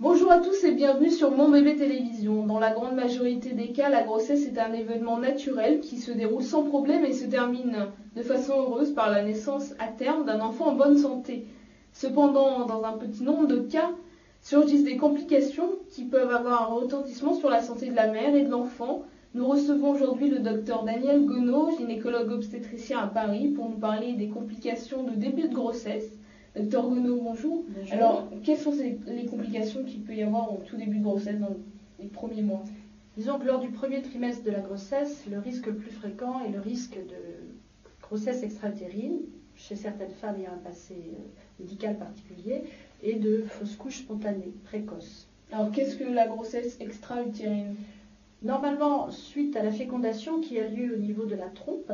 Bonjour à tous et bienvenue sur Mon Bébé Télévision. Dans la grande majorité des cas, la grossesse est un événement naturel qui se déroule sans problème et se termine de façon heureuse par la naissance à terme d'un enfant en bonne santé. Cependant, dans un petit nombre de cas, surgissent des complications qui peuvent avoir un retentissement sur la santé de la mère et de l'enfant. Nous recevons aujourd'hui le docteur Daniel Gonod, gynécologue obstétricien à Paris, pour nous parler des complications de début de grossesse. Docteur Gonod, bonjour. Bonjour. Alors, quelles sont les complications qu'il peut y avoir au tout début de grossesse, dans les premiers mois? Disons que lors du premier trimestre de la grossesse, le risque le plus fréquent est le risque de grossesse extra-utérine, chez certaines femmes ayant un passé médical particulier, et de fausse couche spontanée, précoce. Alors, qu'est-ce que la grossesse extra-utérine? Normalement, suite à la fécondation qui a lieu au niveau de la trompe,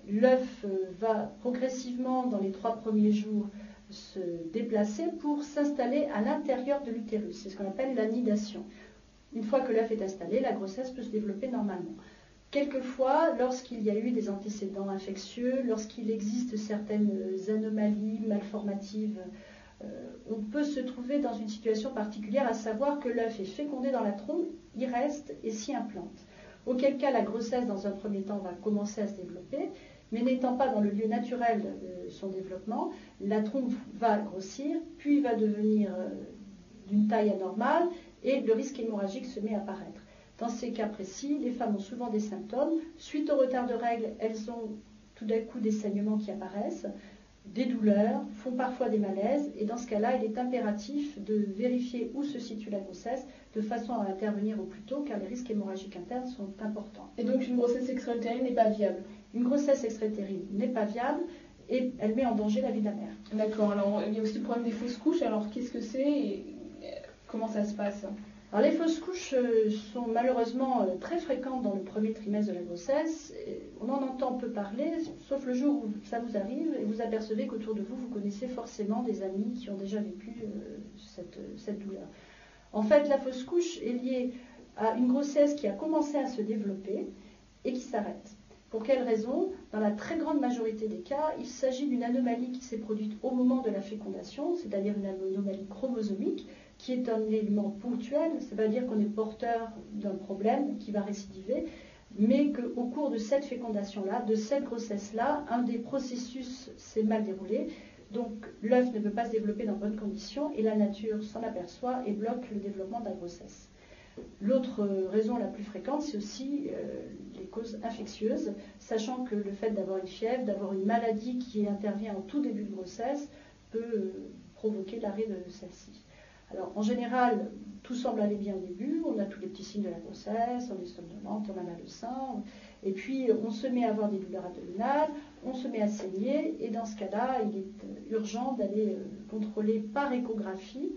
l'œuf va progressivement, dans les 3 premiers jours, se déplacer pour s'installer à l'intérieur de l'utérus. C'est ce qu'on appelle l'anidation. Une fois que l'œuf est installé, la grossesse peut se développer normalement. Quelquefois, lorsqu'il y a eu des antécédents infectieux, lorsqu'il existe certaines anomalies malformatives, on peut se trouver dans une situation particulière, à savoir que l'œuf est fécondé dans la trompe, il reste et s'y implante. Auquel cas, la grossesse, dans un premier temps, va commencer à se développer, mais n'étant pas dans le lieu naturel de son développement, la trompe va grossir, puis va devenir d'une taille anormale, et le risque hémorragique se met à apparaître. Dans ces cas précis, les femmes ont souvent des symptômes. Suite au retard de règles, elles ont tout d'un coup des saignements qui apparaissent, des douleurs, font parfois des malaises, et dans ce cas-là, il est impératif de vérifier où se situe la grossesse, de façon à intervenir au plus tôt, car les risques hémorragiques internes sont importants. Et donc une grossesse extra-utérine n'est pas viable? Une grossesse extra-utérine n'est pas viable, et elle met en danger la vie de la mère. D'accord, alors il y a aussi le problème des fausses couches, alors qu'est-ce que c'est et comment ça se passe? Alors, les fausses couches sont malheureusement très fréquentes dans le premier trimestre de la grossesse. On en entend peu parler, sauf le jour où ça vous arrive et vous apercevez qu'autour de vous, vous connaissez forcément des amis qui ont déjà vécu cette douleur. En fait, la fausse couche est liée à une grossesse qui a commencé à se développer et qui s'arrête. Pour quelle raison? Dans la très grande majorité des cas, il s'agit d'une anomalie qui s'est produite au moment de la fécondation, c'est-à-dire une anomalie chromosomique, qui est un élément ponctuel, c'est-à-dire qu'on est porteur d'un problème qui va récidiver, mais qu'au cours de cette fécondation-là, de cette grossesse-là, un des processus s'est mal déroulé, donc l'œuf ne peut pas se développer dans de bonnes conditions, et la nature s'en aperçoit et bloque le développement de la grossesse. L'autre raison la plus fréquente, c'est aussi les causes infectieuses, sachant que le fait d'avoir une fièvre, d'avoir une maladie qui intervient en tout début de grossesse, peut provoquer l'arrêt de celle-ci. Alors, en général, tout semble aller bien au début, on a tous les petits signes de la grossesse, on est somnolente, on a mal au sein, et puis on se met à avoir des douleurs abdominales, on se met à saigner, et dans ce cas-là, il est urgent d'aller contrôler par échographie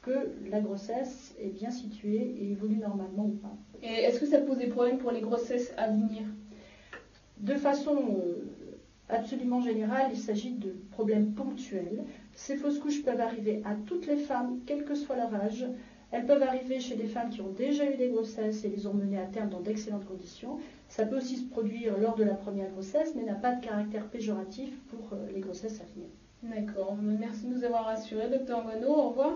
que la grossesse est bien située et évolue normalement ou pas. Et est-ce que ça pose des problèmes pour les grossesses à venir? De façon absolument générale, il s'agit de problèmes ponctuels. Ces fausses couches peuvent arriver à toutes les femmes, quel que soit leur âge. Elles peuvent arriver chez des femmes qui ont déjà eu des grossesses et les ont menées à terme dans d'excellentes conditions. Ça peut aussi se produire lors de la première grossesse, mais n'a pas de caractère péjoratif pour les grossesses à venir. D'accord, merci de nous avoir rassurés, docteur Gonod, au revoir.